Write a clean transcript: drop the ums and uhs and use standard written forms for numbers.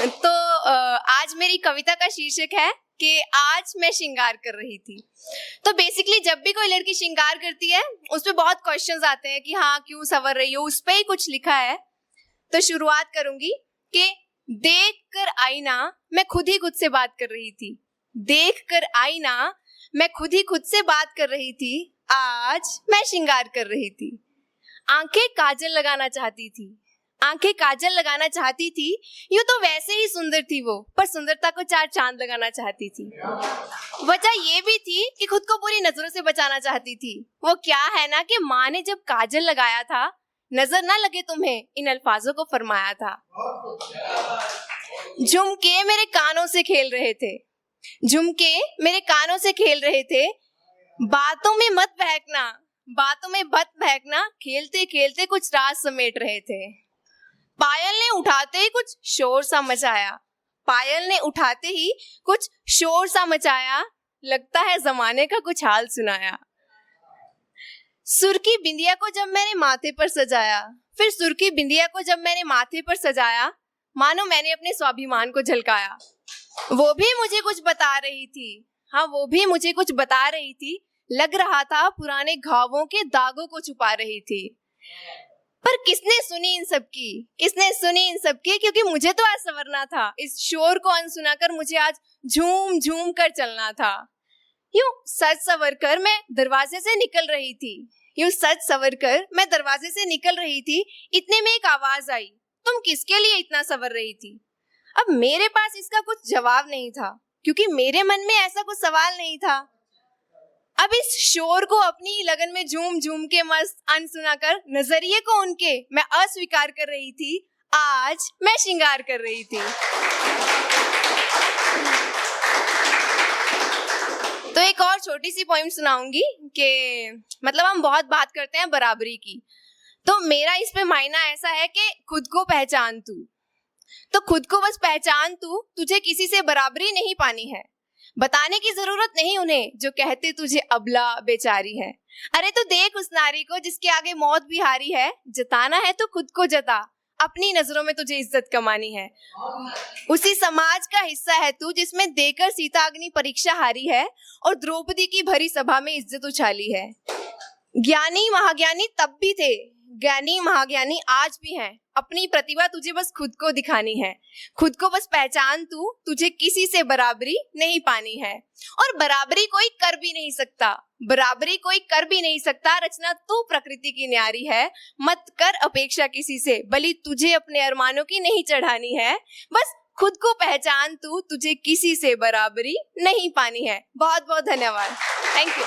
तो आज मेरी कविता का शीर्षक है कि आज मैं श्रृंगार कर रही थी। तो बेसिकली जब भी कोई लड़की श्रृंगार करती है उस पे बहुत क्वेश्चंस आते हैं कि हाँ क्यों संवर रही हो, उस पे ही कुछ लिखा है। तो शुरुआत करूंगी कि देख कर आईना मैं खुद ही खुद से बात कर रही थी। देख कर आईना मैं खुद ही खुद से बात कर रही थी। आज मैं श्रृंगार कर रही थी। आंखें काजल लगाना चाहती थी। आंखें काजल लगाना चाहती थी। यूं तो वैसे ही सुंदर थी वो, पर सुंदरता को 4 चांद लगाना चाहती थी। वजह ये भी थी कि खुद को बुरी नजरों से बचाना चाहती थी। वो क्या है ना कि माँ ने जब काजल लगाया था, नजर ना लगे तुम्हें, इन अल्फाजों को फरमाया था। झुमके मेरे कानों से खेल रहे थे। झुमके मेरे कानों से खेल रहे थे। बातों में मत बहकना, बातों में मत बहकना, खेलते खेलते कुछ राज समेट रहे थे। पायल ने उठाते ही कुछ शोर सा मचाया। पायल ने उठाते ही कुछ शोर सा मचाया। लगता है जमाने का कुछ हाल सुनाया। सुर्खी बिंदिया को जब मैंने माथे पर सजाया, फिर सुर्खी बिंदिया को जब मैंने माथे पर सजाया, मानो मैंने अपने स्वाभिमान को झलकाया। वो भी मुझे कुछ बता रही थी। हाँ, वो भी मुझे कुछ बता रही थी। लग रहा था पुराने घावों के दागों को छुपा रही थी। पर किसने सुनी इन सब की? किसने सुनी इन सब की? क्योंकि मुझे तो आज संवरना था। इस शोर को अनसुना कर मुझे आज झूम झूम कर चलना था। यूं सज संवर कर मैं दरवाजे से निकल रही थी। यूं सज संवर कर मैं दरवाजे से निकल रही थी। इतने में एक आवाज आई, तुम किसके लिए इतना संवर रही थी? अब मेरे पास इसका कुछ जवाब नहीं था, क्योंकि मेरे मन में ऐसा कुछ सवाल नहीं था। अब इस शोर को अपनी लगन में झूम झूम के मस्त अनसुना कर नजरिए को उनके मैं अस्वीकार कर रही थी। आज मैं श्रृंगार कर रही थी। तो एक और छोटी सी पोइम सुनाऊंगी कि मतलब हम बहुत बात करते हैं बराबरी की, तो मेरा इस पे मायना ऐसा है कि खुद को पहचान तू। तो खुद को बस पहचान तू, तुझे किसी से बराबरी नहीं पानी है। बताने की जरूरत नहीं उन्हें जो कहते तुझे अबला बेचारी है। अरे तो देख उस नारी को जिसके आगे मौत भी हारी है। जताना है तो खुद को जता, अपनी नजरों में तुझे इज्जत कमानी है। उसी समाज का हिस्सा है तू जिसमें देकर सीता अग्नि परीक्षा हारी है और द्रौपदी की भरी सभा में इज्जत उछाली है। ज्ञानी महाज्ञानी तब भी थे, ज्ञानी महाज्ञानी आज भी हैं। अपनी प्रतिभा तुझे बस खुद को दिखानी है। खुद को बस पहचान तू, तुझे किसी से बराबरी नहीं पानी है। और बराबरी कोई कर भी नहीं सकता, बराबरी कोई कर भी नहीं सकता। रचना तू प्रकृति की न्यारी है। मत कर अपेक्षा किसी से, बलि तुझे अपने अरमानों की नहीं चढ़ानी है। बस खुद को पहचान तू, तुझे किसी से बराबरी नहीं पानी है। बहुत बहुत धन्यवाद। Thank you.